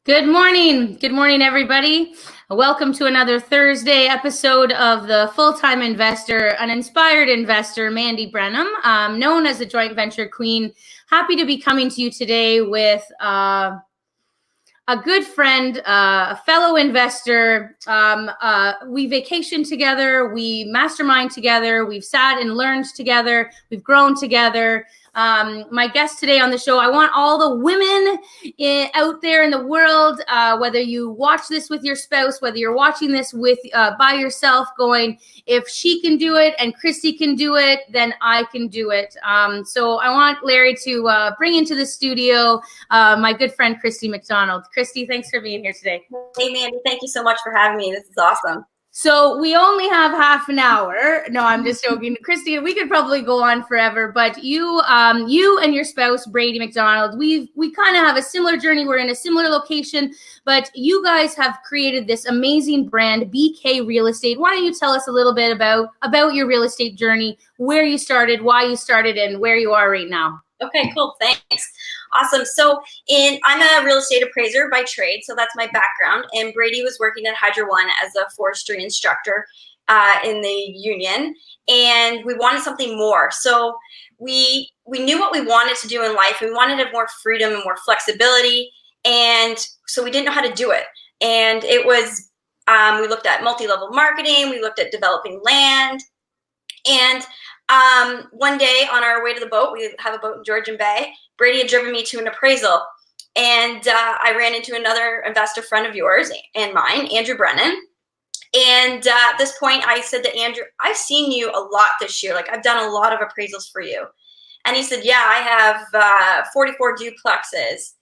Good morning. Good morning, everybody. Welcome to another Thursday episode of the Full-Time Investor, an inspired investor, Mandy Brennan, known as the Joint Venture Queen. Happy to be coming to you today with a good friend, a fellow investor. We vacation together, we mastermind together, we've sat and learned together, we've grown together. My guest today on the show, I want all the women out there in the world, whether you watch this with your spouse, whether you're watching this with by yourself, going, if she can do it and Christy can do it, then I can do it. So I want Larry to bring into the studio my good friend, Christy McDonald. Christy, thanks for being here today. Hey, Mandy, thank you so much for having me. This is awesome. So we only have half an hour. No, I'm just joking. Christy, we could probably go on forever, but you and your spouse, Brady McDonald, we kind of have a similar journey. We're in a similar location, but you guys have created this amazing brand, BK Real Estate. Why don't you tell us a little bit about your real estate journey, where you started, why you started, and where you are right now? Okay, cool. Thanks. Awesome. So I'm a real estate appraiser by trade, so that's my background. And Brady was working at Hydro One as a forestry instructor in the union, and we wanted something more. So we knew what we wanted to do in life. We wanted to have more freedom and more flexibility, and so we didn't know how to do it. And it was we looked at multi-level marketing, we looked at developing land, and one day on our way to the boat, we have a boat in Georgian Bay, Brady had driven me to an appraisal, and I ran into another investor friend of yours and mine, Andrew Brennan. And at this point, I said to Andrew, I've seen you a lot this year. Like, I've done a lot of appraisals for you. And he said, yeah, I have 44 duplexes,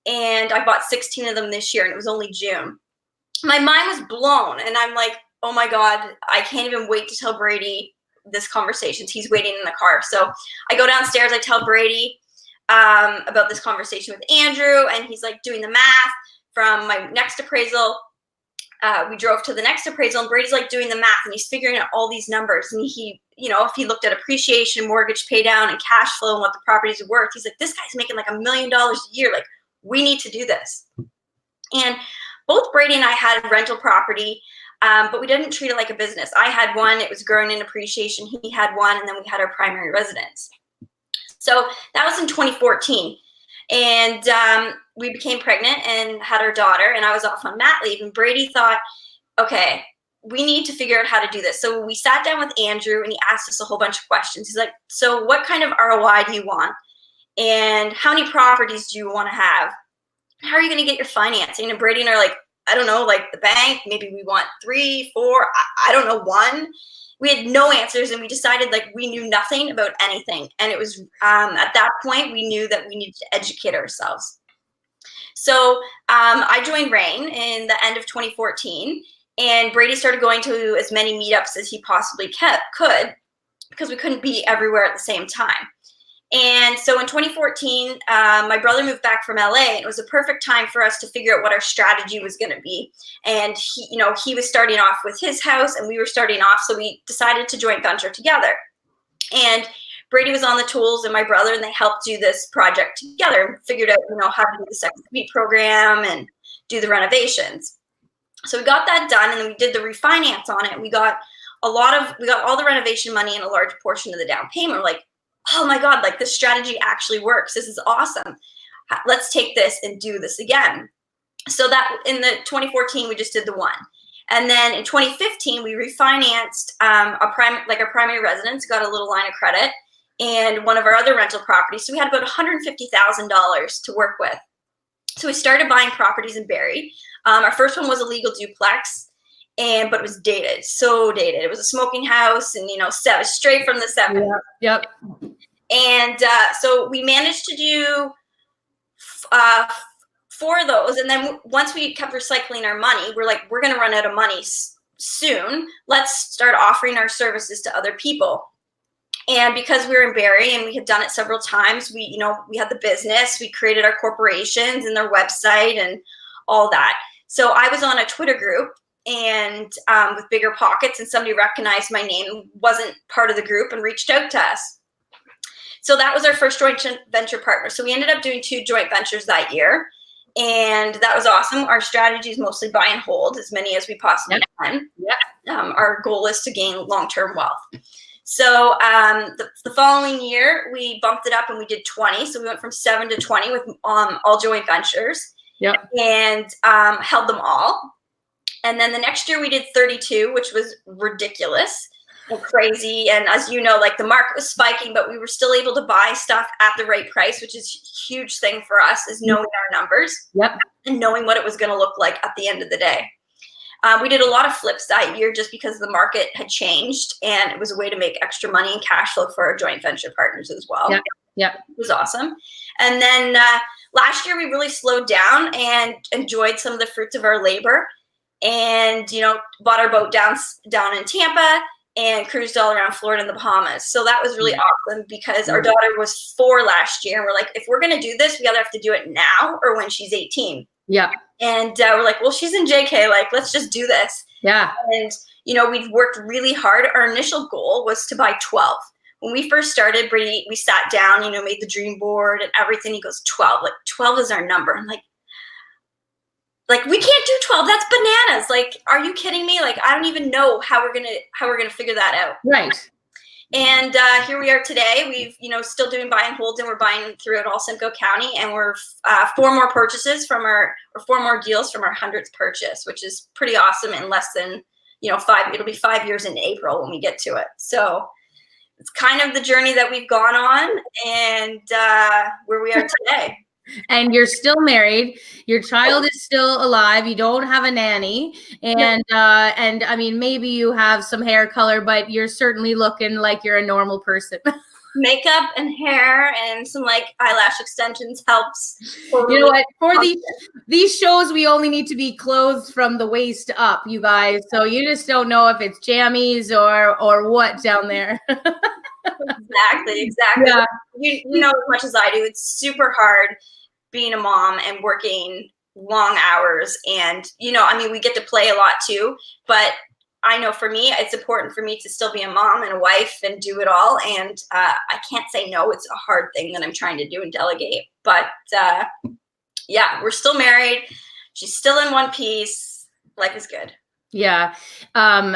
and I bought 16 of them this year, and it was only June. My mind was blown, and I'm like, oh my God, I can't even wait to tell Brady this conversation. He's waiting in the car. So I go downstairs, I tell Brady about this conversation with Andrew, and he's like doing the math from my next appraisal. We drove to the next appraisal, and Brady's like doing the math, and he's figuring out all these numbers. And he, if he looked at appreciation, mortgage pay down, and cash flow, and what the properties are worth, he's like, this guy's making like $1 million a year. Like, we need to do this. And both Brady and I had rental property, but we didn't treat it like a business. I had one, it was growing in appreciation. He had one, and then we had our primary residence. So that was in 2014. And we became pregnant and had our daughter, and I was off on mat leave. And Brady thought, okay, we need to figure out how to do this. So we sat down with Andrew, and he asked us a whole bunch of questions. He's like, so what kind of ROI do you want? And how many properties do you want to have? How are you going to get your financing? And Brady and I are like, I don't know, like the bank, maybe we want 3, 4, I don't know, 1. We had no answers, and we decided like we knew nothing about anything. And it was at that point, we knew that we needed to educate ourselves. So I joined RAIN in the end of 2014, and Brady started going to as many meetups as he possibly could, because we couldn't be everywhere at the same time. And so in 2014, my brother moved back from LA, and it was a perfect time for us to figure out what our strategy was going to be. And he was starting off with his house, and we were starting off, so we decided to joint venture together. And Brady was on the tools, and my brother, and they helped do this project together and figured out, how to do the second suite program and do the renovations. So we got that done, and then we did the refinance on it. We got all the renovation money and a large portion of the down payment. We're like, oh my God, like this strategy actually works. This is awesome. Let's take this and do this again. So that in the 2014, we just did the one. And then in 2015, we refinanced our primary residence, got a little line of credit, and one of our other rental properties. So we had about $150,000 to work with. So we started buying properties in Barrie. Our first one was a legal duplex, but it was dated, so dated. It was a smoking house, and straight from the 70s. Yep. And so we managed to do 4 of those, and then once we kept recycling our money, we're like, we're going to run out of money soon. Let's start offering our services to other people. And because we were in Barrie and we had done it several times, we had the business, we created our corporations and their website and all that. So I was on a Twitter group and with Bigger Pockets, and somebody recognized my name, wasn't part of the group, and reached out to us. So that was our first joint venture partner. So we ended up doing 2 joint ventures that year. And that was awesome. Our strategy is mostly buy and hold as many as we possibly can. Our goal is to gain long-term wealth. So the following year, we bumped it up and we did 20. So we went from 7 to 20 with all joint ventures. And held them all. And then the next year we did 32, which was ridiculous and crazy. And as you know, like the market was spiking, but we were still able to buy stuff at the right price, which is a huge thing for us, is knowing our numbers and knowing what it was going to look like at the end of the day. We did a lot of flips that year just because the market had changed, and it was a way to make extra money and cash flow for our joint venture partners as well. It was awesome. And then last year we really slowed down and enjoyed some of the fruits of our labor, and bought our boat down in Tampa and cruised all around Florida and the Bahamas. So that was really awesome because our daughter was 4 last year, and we're like, if we're going to do this, we either have to do it now or when she's 18. And we're like, well, she's in JK, like, let's just do this. And we've worked really hard. Our initial goal was to buy 12. When we first started, Brady, we sat down, made the dream board and everything. He goes, 12, like 12 is our number. I'm like, we can't do 12. That's bananas. Like, are you kidding me? Like, I don't even know how we're gonna figure that out. Right. And here we are today. We've, still doing buy and holds, and we're buying throughout all Simcoe County, and we're 4 more deals from our 100th purchase, which is pretty awesome. In less than 5, it'll be 5 years in April when we get to it. So it's kind of the journey that we've gone on, and where we are today. And you're still married. Your child is still alive. You don't have a nanny, and I mean, maybe you have some hair color, but you're certainly looking like you're a normal person. Makeup and hair and some eyelash extensions helps. You know what? For these shows, we only need to be clothed from the waist up, you guys. So you just don't know if it's jammies or what down there. Exactly. Yeah. You know as much as I do. It's super hard being a mom and working long hours, and we get to play a lot too, but I know for me, it's important for me to still be a mom and a wife and do it all. And I can't say no. It's a hard thing that I'm trying to do and delegate. But we're still married. She's still in one piece. Life is good. Yeah.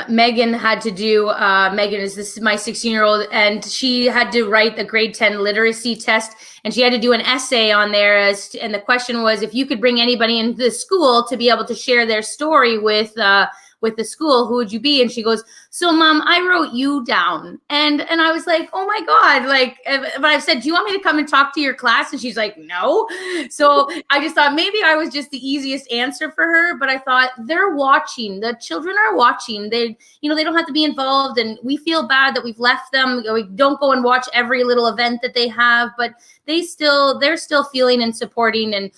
Megan had to do, Megan is my 16-year-old, and she had to write the grade 10 literacy test, and she had to do an essay on there and the question was, if you could bring anybody into the school to be able to share their story with the school, who would you be? And she goes, so Mom, I wrote you down. And I was like, oh my God. But I said, do you want me to come and talk to your class? And she's like, no. So I just thought maybe I was just the easiest answer for her, but I thought they're watching. The children are watching. They don't have to be involved, and we feel bad that we've left them. We don't go and watch every little event that they have, but they're still feeling and supporting, and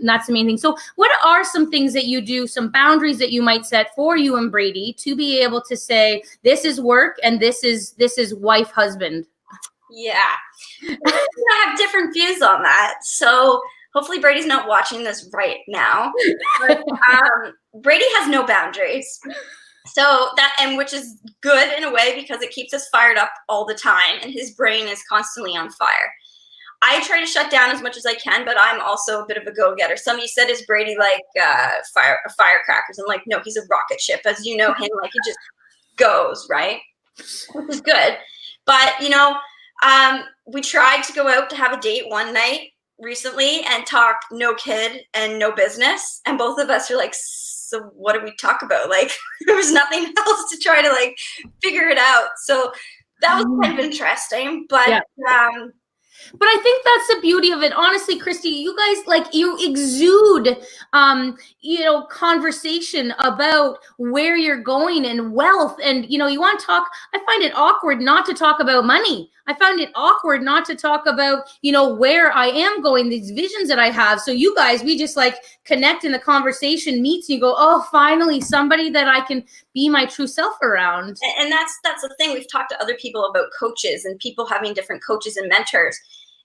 that's the main thing. So what are some things that you do, some boundaries that you might set for you and Brady to be able to say, this is work and this is wife, husband? Yeah. I have different views on that. So hopefully Brady's not watching this right now. But, Brady has no boundaries. So which is good in a way because it keeps us fired up all the time, and his brain is constantly on fire. I try to shut down as much as I can, but I'm also a bit of a go-getter. Somebody said, is Brady like firecrackers? I'm like, no, he's a rocket ship. As you know him, he just goes, right? Which is good. But, we tried to go out to have a date one night recently and talk no kid and no business. And both of us are like, so what do we talk about? There was nothing else to try to figure it out. So that was kind of interesting, but But I think that's the beauty of it. Honestly, Christy, you guys, you exude, conversation about where you're going and wealth. And, you want to talk. I find it awkward not to talk about money. I find it awkward not to talk about, where I am going, these visions that I have. So you guys, we just connect, and the conversation meets, and you go, oh, finally somebody that I can be my true self around. And that's the thing. We've talked to other people about coaches and people having different coaches and mentors.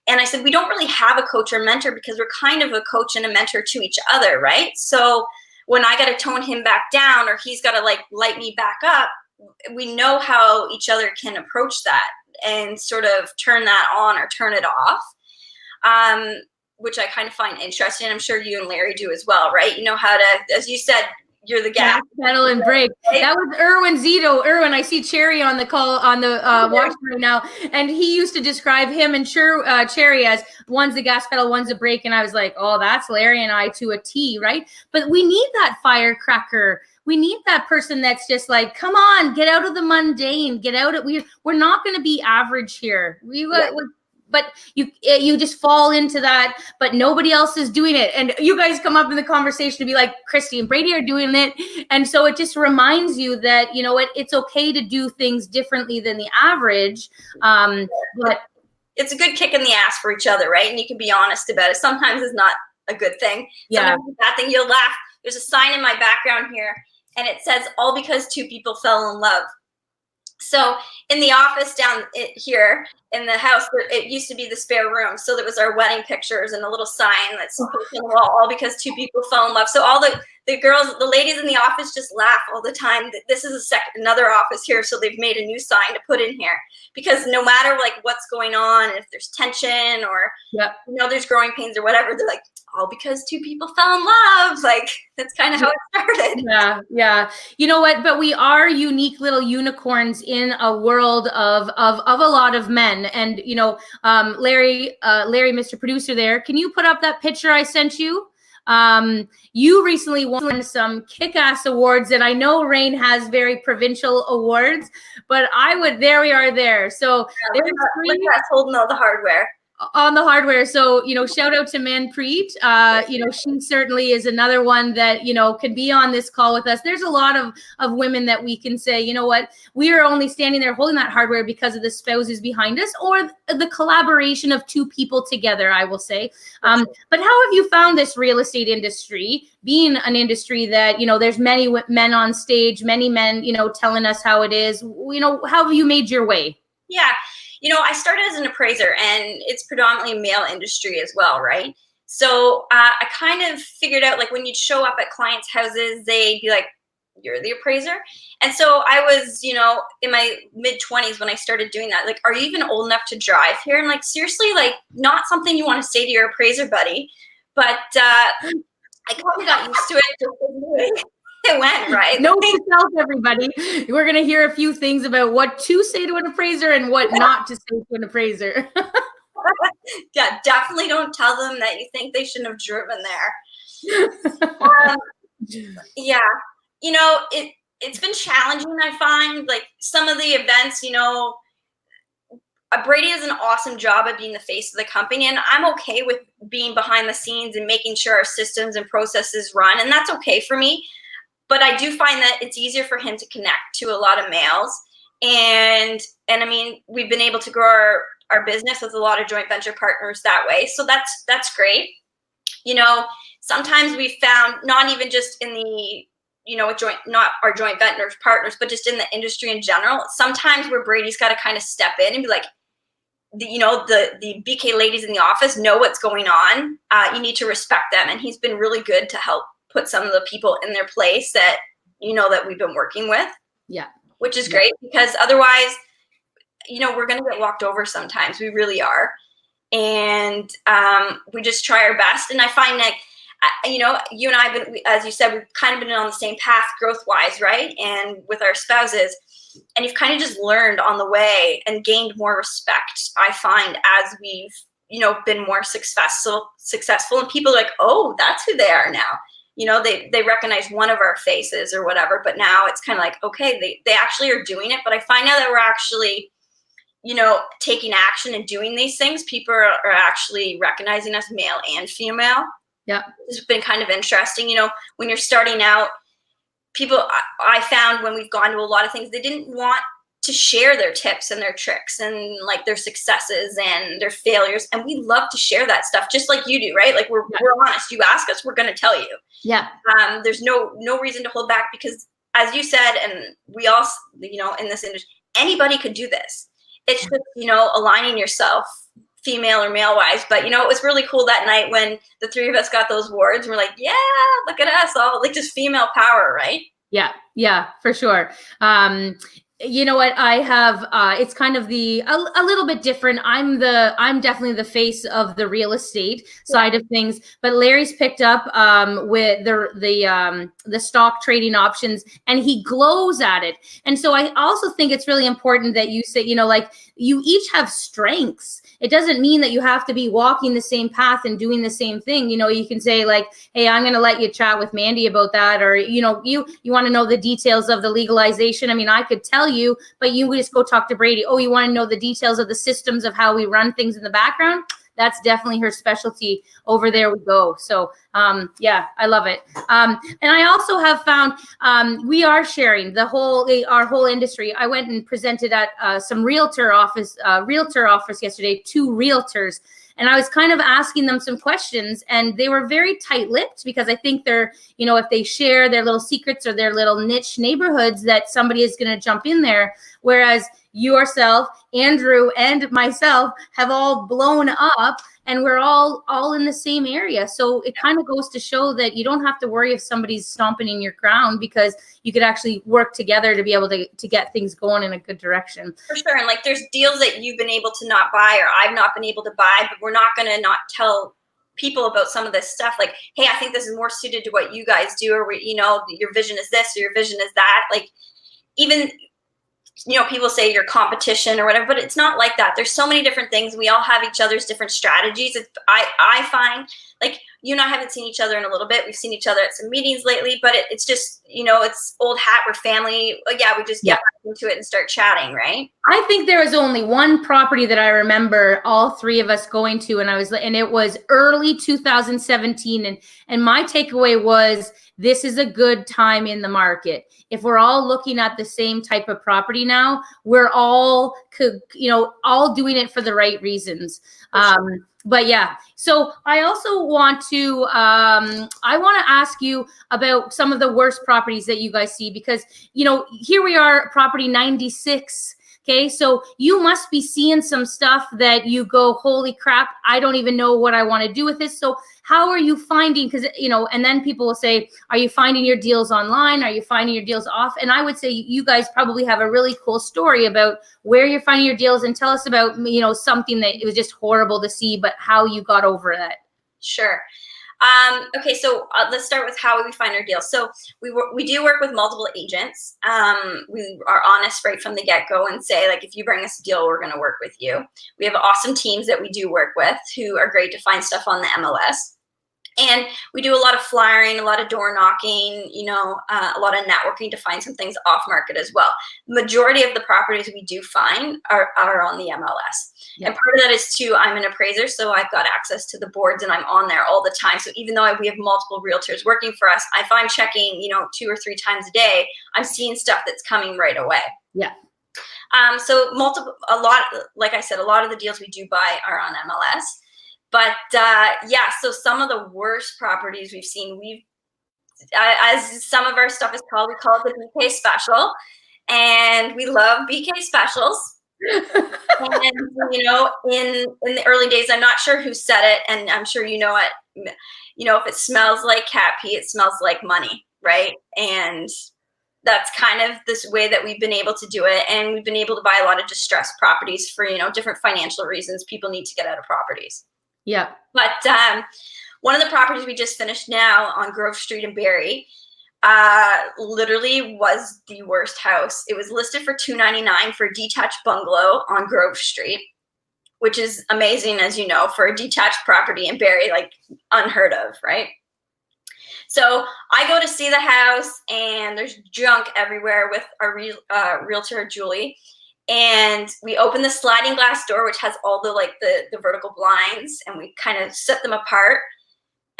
And I said, we don't really have a coach or mentor because we're kind of a coach and a mentor to each other, right? So when I got to tone him back down, or he's got to light me back up, we know how each other can approach that and sort of turn that on or turn it off. which I kind of find interesting. I'm sure you and Larry do as well, right? You know how to, as you said, you're the gas pedal and brake. Right? That was Erwin Zito. Erwin, I see Cherry on the call on the watch right now, and he used to describe him and Cherry as one's the gas pedal, one's the brake, and I was like, oh, that's Larry and I to a T, right? But we need that firecracker. We need that person that's just like, come on, get out of the mundane, get out of we're not going to be average here. But you just fall into that, but nobody else is doing it. And you guys come up in the conversation to be like, Christy and Brady are doing it. And so it just reminds you that, you know what, it's okay to do things differently than the average. But it's a good kick in the ass for each other, right? And you can be honest about it. Sometimes it's not a good thing. Sometimes it's a bad thing. You'll laugh. There's a sign in my background here, and it says, all because two people fell in love. So in the office down here in the house, it used to be the spare room. So there was our wedding pictures and a little sign that's on the wall, all because two people fell in love. So all the girls, the ladies in the office just laugh all the time. This is another office here. So they've made a new sign to put in here, because no matter like what's going on, if there's tension or, you know, there's growing pains or whatever, they're like, all because two people fell in love. Like, that's kind of how it started. Yeah. You know what? But we are unique little unicorns in a world of a lot of men. And, you know, Larry, Mr. Producer there, can you put up that picture I sent you? You recently won some kick-ass awards, and I know Rain has very provincial awards, but there we are there. So there's holding all the hardware. On the hardware. So, you know, shout out to Manpreet. You know, she certainly is another one that, you know, could be on this call with us. There's a lot of women that we can say, you know what, we are only standing there holding that hardware because of the spouses behind us, or the collaboration of two people together, I will say. But how have you found this real estate industry, being an industry that, you know, there's many men on stage, many men, you know, telling us how it is, you know, how have you made your way? Yeah. You know, I started as an appraiser, and it's predominantly a male industry as well, right? So I kind of figured out, like, when you'd show up at clients' houses, they'd be like, you're the appraiser? And so I was, you know, in my mid-20s when I started doing that. Like, are you even old enough to drive here? And like, seriously, like, not something you want to say to your appraiser buddy. But I kind of got used to it. It went, right? Note to self, everybody. We're going to hear a few things about what to say to an appraiser and what not to say to an appraiser. Yeah, definitely don't tell them that you think they shouldn't have driven there. Yeah, you know, it's been challenging, I find. Like, some of the events, you know, Brady does an awesome job at being the face of the company, and I'm okay with being behind the scenes and making sure our systems and processes run, and that's okay for me. But I do find that it's easier for him to connect to a lot of males. And I mean, we've been able to grow our business with a lot of joint venture partners that way. So that's great. You know, sometimes we found, not even just in the, you know, not our joint venture partners, but just in the industry in general, sometimes where Brady's got to kind of step in and be like, you know, the BK ladies in the office know what's going on. You need to respect them. And he's been really good to help put some of the people in their place that, you know, that we've been working with. Yeah. Which is great, because otherwise, you know, we're going to get walked over sometimes. We really are. And we just try our best. And I find that, you know, you and I have been, as you said, we've kind of been on the same path growth-wise, right? And with our spouses. And you've kind of just learned on the way and gained more respect, I find, as we've, you know, been more successful. And people are like, oh, that's who they are now. You know, they recognize one of our faces or whatever, but now it's kind of like, okay, they actually are doing it. But I find out that we're actually, you know, taking action and doing these things. People are actually recognizing us, male and female. Yeah. It's been kind of interesting. You know, when you're starting out, people, I found when we've gone to a lot of things, they didn't want to share their tips and their tricks and like their successes and their failures. And we love to share that stuff, just like you do, right? Like we're honest. You ask us, we're going to tell you. Yeah. There's no reason to hold back, because as you said, and we all, you know, in this industry, anybody could do this. It's just, you know, aligning yourself female or male wise. But, you know, it was really cool that night when the three of us got those awards. And we're like, yeah, look at us all, like, just female power, right? Yeah, for sure. You know what? I have it's kind of a little bit different. I'm definitely the face of the real estate side of things, but Larry's picked up with the stock trading options, and he glows at it. And so I also think it's really important that you say, like, you each have strengths. It doesn't mean that you have to be walking the same path and doing the same thing. You can say, like, hey, I'm going to let you chat with Mandy about that, or you want to know the details of the legalization. I mean, I could tell you, but you just go talk to Brady. Oh, you want to know the details of the systems of how we run things in the background? That's definitely her specialty. Over there we go. So yeah, I love it. And I also have found we are sharing our whole industry. I went and presented at some realtor office yesterday, 2 realtors. And I was kind of asking them some questions, and they were very tight-lipped, because I think they're, if they share their little secrets or their little niche neighborhoods, that somebody is going to jump in there. Whereas yourself, Andrew, and myself have all blown up, and we're all in the same area. So it kind of goes to show that you don't have to worry if somebody's stomping in your ground, because you could actually work together to be able to get things going in a good direction. For sure. And like, there's deals that you've been able to not buy, or I've not been able to buy, but we're not going to not tell people about some of this stuff. Like, hey, I think this is more suited to what you guys do, or your vision is this, or your vision is that. Like, even people say your competition or whatever, but it's not like that. There's so many different things. We all have each other's different strategies. I find, like, you and I haven't seen each other in a little bit. We've seen each other at some meetings lately, but it's just, it's old hat. We're family. Yeah, we just get back into it and start chatting, right? I think there was only one property that I remember all 3 of us going to, and it was early 2017. And my takeaway was, this is a good time in the market. If we're all looking at the same type of property now, we're all doing it for the right reasons. But yeah, so I also want to ask you about some of the worst properties that you guys see, because, here we are, property 96. Okay, so you must be seeing some stuff that you go, holy crap, I don't even know what I want to do with this. So how are you finding, because, and then people will say, are you finding your deals online? Are you finding your deals off? And I would say you guys probably have a really cool story about where you're finding your deals, and tell us about, something that it was just horrible to see, but how you got over that. Sure. Okay, so let's start with how we find our deals. So we do work with multiple agents. We are honest right from the get-go and say, like, if you bring us a deal, we're going to work with you. We have awesome teams that we do work with who are great to find stuff on the MLS. And we do a lot of flyering, a lot of door knocking, a lot of networking to find some things off market as well. Majority of the properties we do find are on the MLS. Yeah. And part of that is too, I'm an appraiser, so I've got access to the boards and I'm on there all the time. So even though we have multiple realtors working for us, if I'm checking, 2 or 3 times a day, I'm seeing stuff that's coming right away. Yeah. So like I said, a lot of the deals we do buy are on MLS. But yeah, so some of the worst properties we've seen, as some of our stuff is called, we call it the BK special, and we love BK specials. And in the early days, I'm not sure who said it, and I'm sure it. If it smells like cat pee, it smells like money, right? And that's kind of this way that we've been able to do it, and we've been able to buy a lot of distressed properties for different financial reasons. People need to get out of properties. Yeah. But one of the properties we just finished now on Grove Street in Barrie literally was the worst house. It was listed for $299 for a detached bungalow on Grove Street, which is amazing, as you know, for a detached property in Barrie, like unheard of, right? So I go to see the house, and there's junk everywhere with our realtor, Julie. And we open the sliding glass door, which has all the vertical blinds, and we kind of set them apart.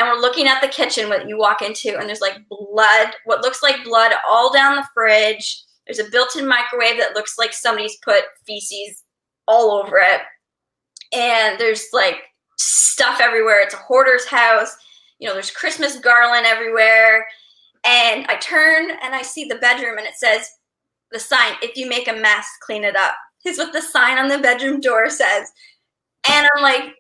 And we're looking at the kitchen, what you walk into, and there's like blood, what looks like blood all down the fridge. There's a built-in microwave that looks like somebody's put feces all over it. And there's like stuff everywhere. It's a hoarder's house. There's Christmas garland everywhere. And I turn and I see the bedroom, and it says, the sign, if you make a mess, clean it up, is what the sign on the bedroom door says. And I'm like,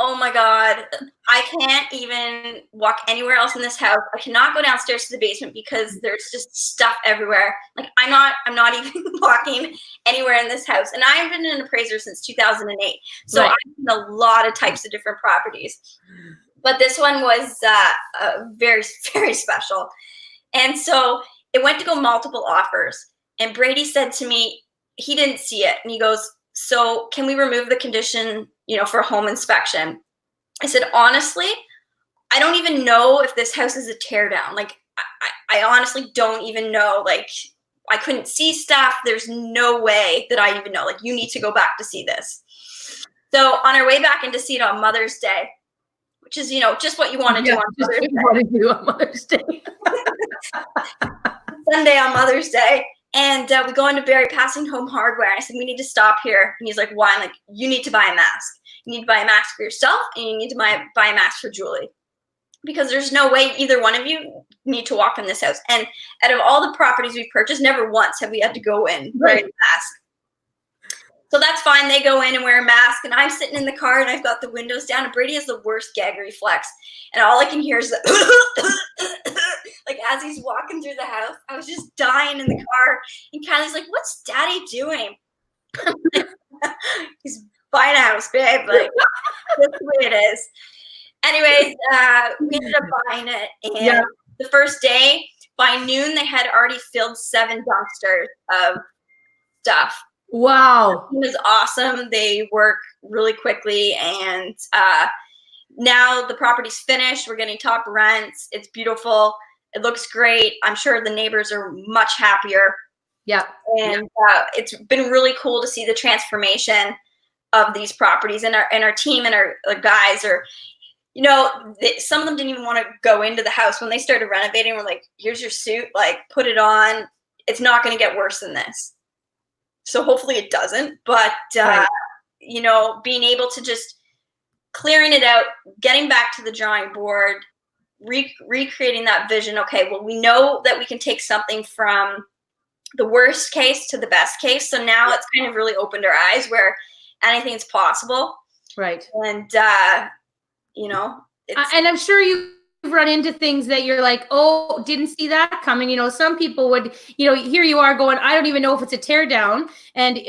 oh my God, I can't even walk anywhere else in this house. I cannot go downstairs to the basement because there's just stuff everywhere. Like I'm not even walking anywhere in this house. And I've been an appraiser since 2008. So Right. I've seen a lot of types of different properties. But this one was very, very special. And so it went to go multiple offers. And Brady said to me, he didn't see it. And he goes, so can we remove the condition, for home inspection? I said, honestly, I don't even know if this house is a tear down. Like, I honestly don't even know. Like, I couldn't see stuff. There's no way that I even know. Like, you need to go back to see this. So on our way back in to see it on Mother's Day, which is, just what you want to do on Mother's Day. Sunday on Mother's Day. And we go into Barry, passing home hardware. And I said, we need to stop here. And he's like, why? I'm like, you need to buy a mask. You need to buy a mask for yourself, and you need to buy a mask for Julie. Because there's no way either one of you need to walk in this house. And out of all the properties we've purchased, never once have we had to go in wearing a mask. So that's fine. They go in and wear a mask. And I'm sitting in the car, and I've got the windows down. And Brady has the worst gag reflex. And all I can hear is the like as he's walking through the house. I was just dying in the car. And Kylie's like, what's Daddy doing? He's buying a house, babe. Like, that's the way it is. Anyways, we ended up buying it. And the first day, by noon, they had already filled 7 dumpsters of stuff. Wow. It was awesome. They work really quickly. And now the property's finished. We're getting top rents. It's beautiful. It looks great. I'm sure the neighbors are much happier. Yeah. And it's been really cool to see the transformation of these properties, and our team and our guys are, some of them didn't even want to go into the house when they started renovating. We're like, here's your suit, like put it on. It's not going to get worse than this. So hopefully it doesn't, but right. Being able to just clearing it out, getting back to the drawing board, recreating that vision. Okay, well, we know that we can take something from the worst case to the best case. So now it's kind of really opened our eyes where anything's possible. Right. And, and I'm sure you've run into things that you're like, oh, didn't see that coming. Some people would, here you are going, I don't even know if it's a tear down. And,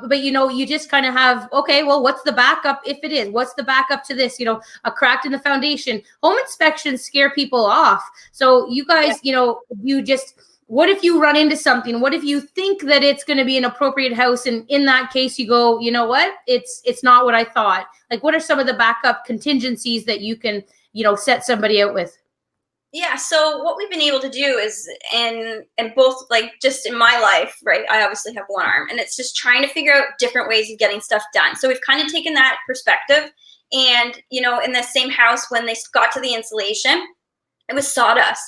but you just kind of have, okay, well, what's the backup if it is? What's the backup to this? A crack in the foundation. Home inspections scare people off. So you guys, you just, what if you run into something? What if you think that it's going to be an appropriate house, and in that case you go, you know what? It's not what I thought. Like, what are some of the backup contingencies that you can, set somebody out with? Yeah. So what we've been able to do is, and both, like, just in my life, right? I obviously have one arm, and it's just trying to figure out different ways of getting stuff done. So we've kind of taken that perspective, and, in the same house, when they got to the insulation, it was sawdust.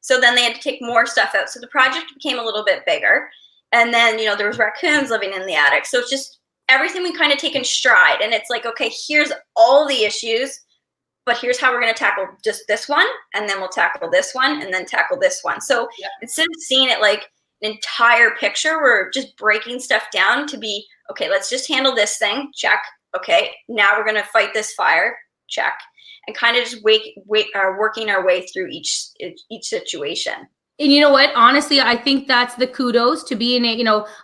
So then they had to take more stuff out. So the project became a little bit bigger. And then, there was raccoons living in the attic. So it's just everything we kind of take in stride. And it's like, okay, here's all the issues, but here's how we're going to tackle just this one. And then we'll tackle this one, and then tackle this one. So instead of seeing it like an entire picture, we're just breaking stuff down to be, okay, let's just handle this thing. Check. Okay, now we're going to fight this fire. Check. And kind of just working our way through each situation. And you know what? Honestly, I think that's the kudos to being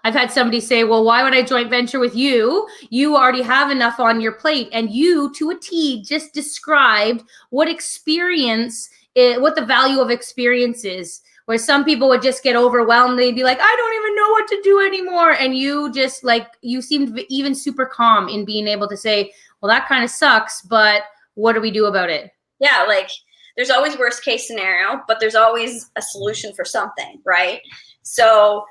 I've had somebody say, well, why would I joint venture with you? You already have enough on your plate. And you, to a T, just described what the value of experience is. Where some people would just get overwhelmed. They'd be like, I don't even know what to do anymore. And you just you seemed even super calm in being able to say, well, that kind of sucks, but what do we do about it? Yeah, there's always worst case scenario, but there's always a solution for something, right? So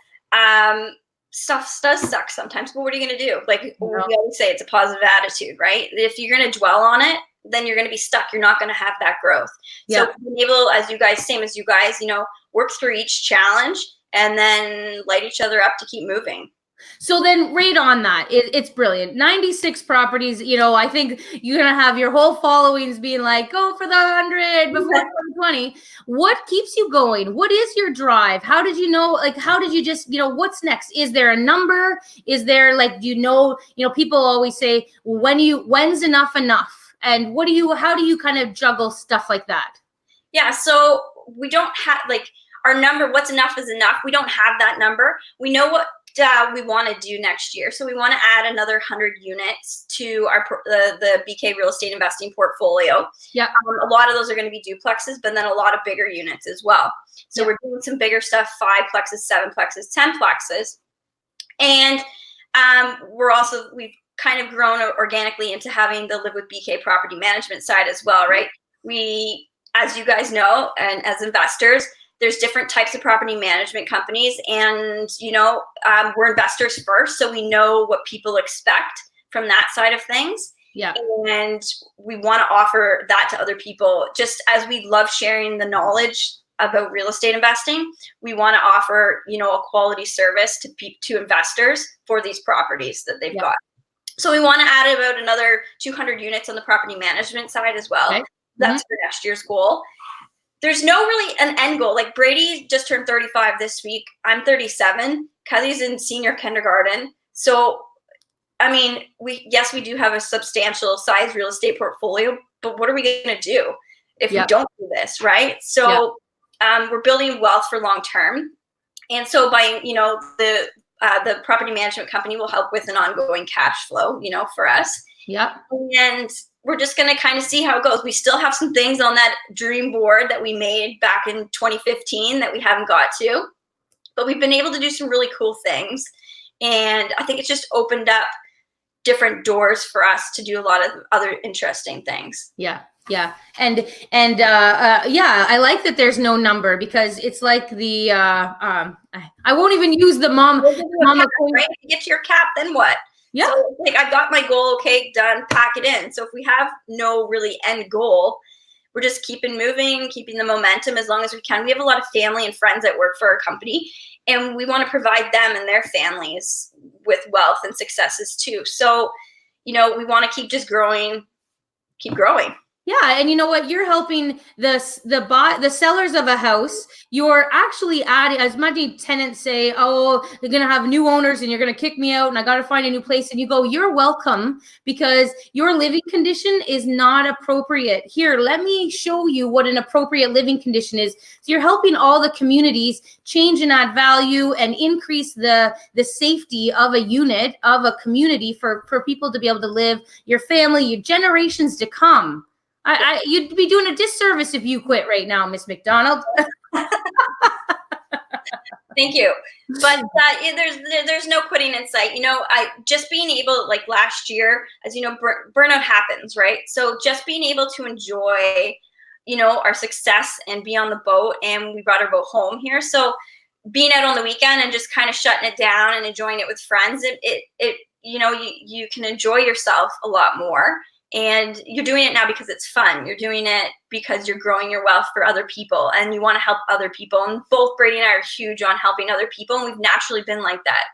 stuff does suck sometimes, but what are you going to do? We always say it's a positive attitude, right? If you're going to dwell on it, then you're going to be stuck. You're not going to have that growth. Yeah. So being able, same as you guys, work through each challenge and then light each other up to keep moving. So then right on that, it's brilliant. 96 properties, I think you're going to have your whole followings being like, go for the 100 before 2020. What keeps you going? What is your drive? How did you know, how did you just, what's next? Is there a number? Is there people always say, when's enough? And how do you kind of juggle stuff like that? Yeah, so we don't have like our number, what's enough is enough. We don't have that number. We know what we want to do next year. So we want to add another 100 units to our the BK real estate investing portfolio. Yeah. A lot of those are going to be duplexes, but then a lot of bigger units as well. So we're doing some bigger stuff, 5-plexes, 7-plexes, 10-plexes. And we've kind of grown organically into having the Live with BK property management side as well, right? We, as you guys know, and as investors, there's different types of property management companies, and we're investors first, so we know what people expect from that side of things. Yeah. And we want to offer that to other people. Just as we love sharing the knowledge about real estate investing, we want to offer, a quality service to investors for these properties that they've got. So we want to add about another 200 units on the property management side as well. Okay. That's for next year's goal. There's no really an end goal. Like Brady just turned 35 this week. I'm 37. Kelly's in senior kindergarten. So, I mean, we do have a substantial size real estate portfolio, but what are we going to do if we don't do this, right? So we're building wealth for long term. And so by, the property management company will help with an ongoing cash flow, for us. Yeah. And we're just going to kind of see how it goes. We still have some things on that dream board that we made back in 2015 that we haven't got to, but we've been able to do some really cool things. And I think it's just opened up different doors for us to do a lot of other interesting things. Yeah. Yeah. And I like that there's no number, because it's like the, I won't even use the mama. Right? You get to your cap, then what? Yeah. So, like, I've got my goal, okay, done, pack it in. So if we have no really end goal, we're just keeping moving, keeping the momentum as long as we can. We have a lot of family and friends that work for our company, and we want to provide them and their families with wealth and successes too. So, we want to keep just growing, keep growing. Yeah, and you know what? You're helping the sellers of a house. You're actually adding, as many tenants say, "Oh, they're going to have new owners, and you're going to kick me out, and I got to find a new place." And you go, "You're welcome, because your living condition is not appropriate. Here, let me show you what an appropriate living condition is." So you're helping all the communities change and add value and increase the safety of a unit, of a community for people to be able to live, your family, your generations to come. You'd be doing a disservice if you quit right now, Miss McDonald. Thank you. But there's no quitting in sight. I just being able, like last year, as you know, burnout happens, right? So just being able to enjoy, our success and be on the boat, and we brought our boat home here. So being out on the weekend and just kind of shutting it down and enjoying it with friends, you can enjoy yourself a lot more. And you're doing it now because it's fun. You're doing it because you're growing your wealth for other people, and you want to help other people. And both Brady and I are huge on helping other people, and we've naturally been like that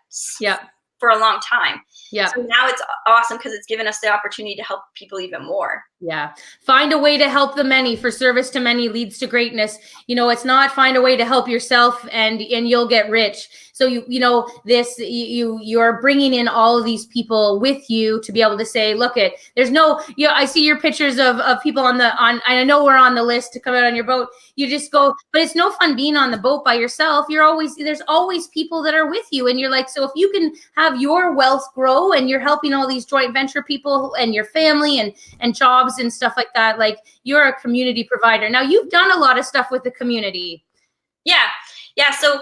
for a long time. Yeah. So now it's awesome because it's given us the opportunity to help people even more. Yeah. Find a way to help the many, for service to many leads to greatness. It's not find a way to help yourself and you'll get rich. So you're bringing in all of these people with you to be able to say, look, I see your pictures of people I know we're on the list to come out on your boat. You just go, but it's no fun being on the boat by yourself. There's always people that are with you. And you're like, so if you can have your wealth grow and you're helping all these joint venture people and your family and jobs and stuff like that, like, you're a community provider. Now, you've done a lot of stuff with the community. Yeah. So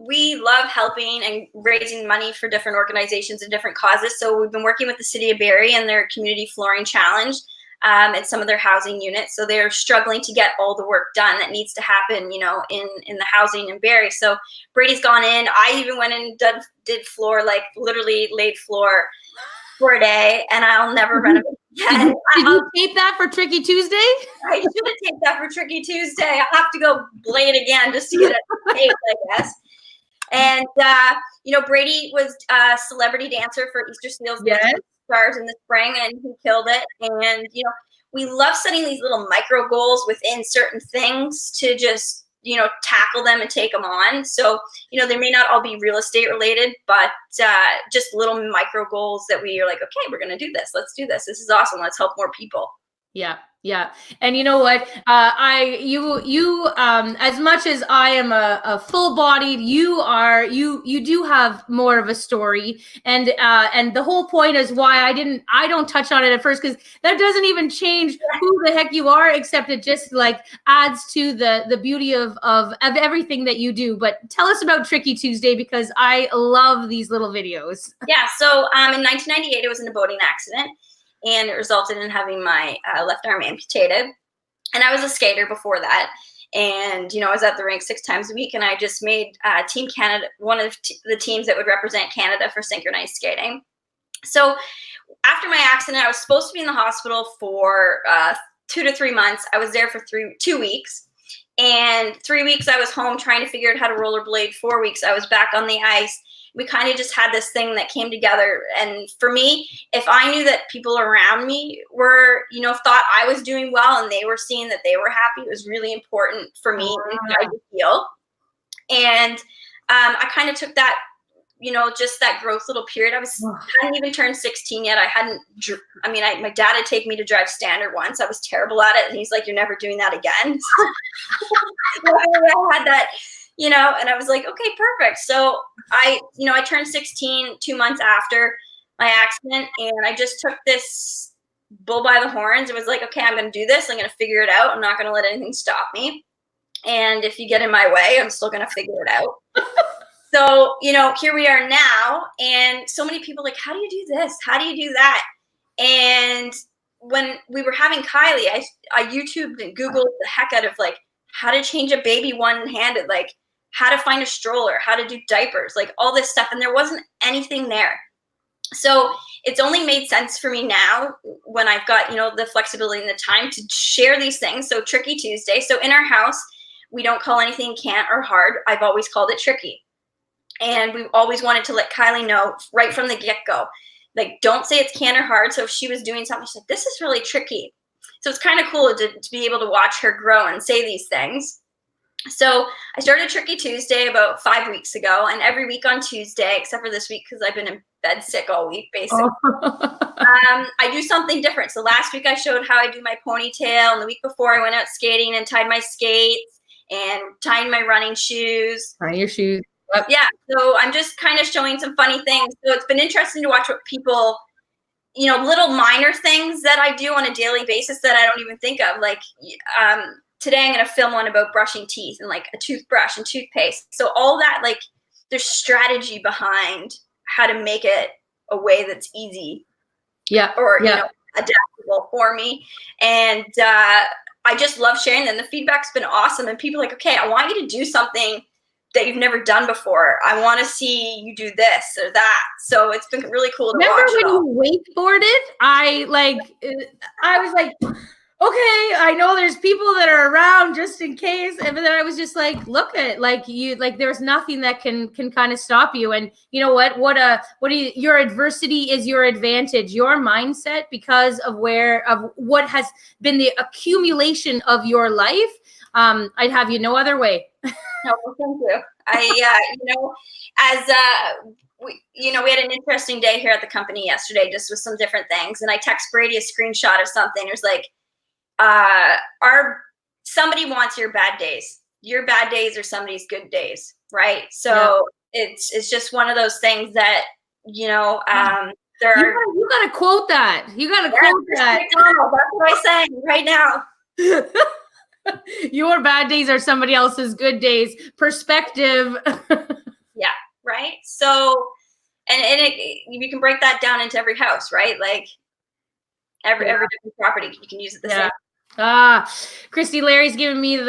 we love helping and raising money for different organizations and different causes. So we've been working with the City of Barrie and their Community Flooring Challenge and some of their housing units. So they're struggling to get all the work done that needs to happen, in the housing in Barrie. So Brady's gone in. I even went and did floor, like literally laid floor for a day, and I'll never renovate again. Did you tape that for Tricky Tuesday? I should have taped that for Tricky Tuesday. I'll have to go blade again just to get it taped, I guess. And, Brady was a celebrity dancer for Easter Seals Stars in the spring, and he killed it. And, we love setting these little micro goals within certain things to just tackle them and take them on. So, they may not all be real estate related, but just little micro goals that we are like, okay, we're going to do this. Let's do this. This is awesome. Let's help more people. Yeah. Yeah. And you know what, as much as I am a full bodied, you do have more of a story. And the whole point is why I don't touch on it at first, because that doesn't even change who the heck you are, except it just like adds to the beauty of everything that you do. But tell us about Tricky Tuesday, because I love these little videos. Yeah. So, in 1998, it was in a boating accident, and it resulted in having my left arm amputated. And I was a skater before that. And, I was at the rink 6 times a week, and I just made Team Canada, one of the teams that would represent Canada for synchronized skating. So after my accident, I was supposed to be in the hospital for 2 to 3 months. I was there for 2 weeks. And 3 weeks I was home trying to figure out how to rollerblade. 4 weeks I was back on the ice. We kind of just had this thing that came together. And for me, if I knew that people around me were, thought I was doing well and they were seeing that they were happy, it was really important for me to feel. And I kind of took that, just that growth little period. I hadn't even turned 16 yet. My dad had taken me to drive standard once. I was terrible at it. And he's like, you're never doing that again. I had that, and I was like, okay, perfect. So I turned 16 2 months after my accident, and I just took this bull by the horns. It was like, okay, I'm going to do this. I'm going to figure it out. I'm not going to let anything stop me. And if you get in my way, I'm still going to figure it out. So, here we are now. And so many people like, how do you do this? How do you do that? And when we were having Kylie, I YouTubed and Googled the heck out of like how to change a baby one-handed, like how to find a stroller, how to do diapers, like all this stuff. And there wasn't anything there. So it's only made sense for me now when I've got, the flexibility and the time to share these things. So Tricky Tuesday. So in our house, we don't call anything can't or hard. I've always called it tricky. And we've always wanted to let Kylie know right from the get-go, like, don't say it's can't or hard. So if she was doing something, she's like, this is really tricky. So it's kind of cool to be able to watch her grow and say these things. So I started Tricky Tuesday about 5 weeks ago, and every week on Tuesday, except for this week because I've been in bed sick all week, basically, I do something different. So last week I showed how I do my ponytail, and the week before I went out skating and tied my skates and tying my running shoes. Tying your shoes. Yep. Yeah, so I'm just kind of showing some funny things. So it's been interesting to watch what people, little minor things that I do on a daily basis that I don't even think of. Like today I'm going to film one about brushing teeth and like a toothbrush and toothpaste. So all that, like, there's strategy behind how to make it a way that's easy. Yeah. Or, adaptable for me. And I just love sharing them. The feedback's been awesome. And people are like, okay, I want you to do something that you've never done before. I want to see you do this or that. So it's been really cool to watch. Remember when you wakeboarded? I was like, okay, I know there's people that are around just in case. And then I was just like, look at there's nothing that can kind of stop you. And you know what? Your adversity is your advantage. Your mindset, because of what has been the accumulation of your life. I'd have you no other way. No, thank you. We had an interesting day here at the company yesterday, just with some different things. And I text Brady a screenshot of something. It was like, somebody wants your bad days. Your bad days are somebody's good days, right? So it's just one of those things that, you gotta quote that. You gotta quote that. McDonald, that's what I'm saying right now. Your bad days are somebody else's good days. Perspective. Yeah, right. So, and you can break that down into every house, right? Like every different property, you can use it the same. Christy, Larry's giving me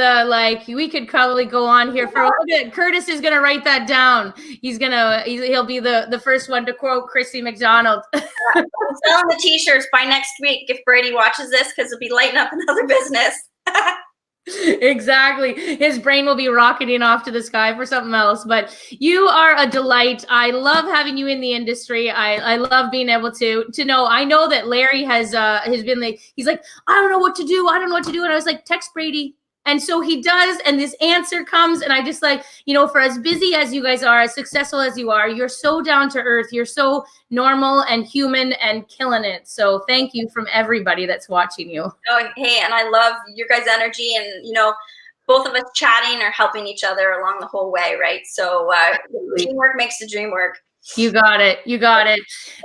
we could probably go on here for a little bit. Curtis is gonna write that down. He'll be the first one to quote Christy McDonald. I'm selling the t-shirts by next week if Brady watches this, because it'll be lighting up another business. Exactly. His brain will be rocketing off to the sky for something else. But you are a delight. I love having you in the industry. I love being able to know. I know that Larry has been like, he's like, I don't know what to do. And I was like, text Brady. And so he does, and this answer comes, and I just like, you know, for as busy as you guys are, as successful as you are, you're so down to earth, you're so normal and human and killing it. So thank you from everybody that's watching you. Oh, hey, and I love your guys' energy, and you know, both of us chatting or helping each other along the whole way, right? So teamwork makes the dream work. You got it. You got it.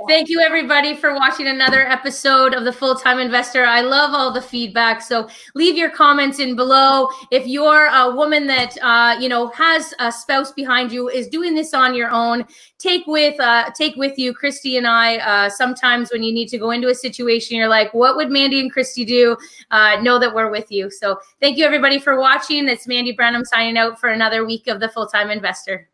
Thank you, everybody, for watching another episode of The Full-Time Investor. I love all the feedback. So leave your comments in below. If you're a woman that, you know, has a spouse behind you, is doing this on your own, take with you Christy and I. Sometimes when you need to go into a situation, you're like, what would Mandy and Christy do? Know that we're with you. So thank you, everybody, for watching. It's Mandy Brennan signing out for another week of The Full-Time Investor.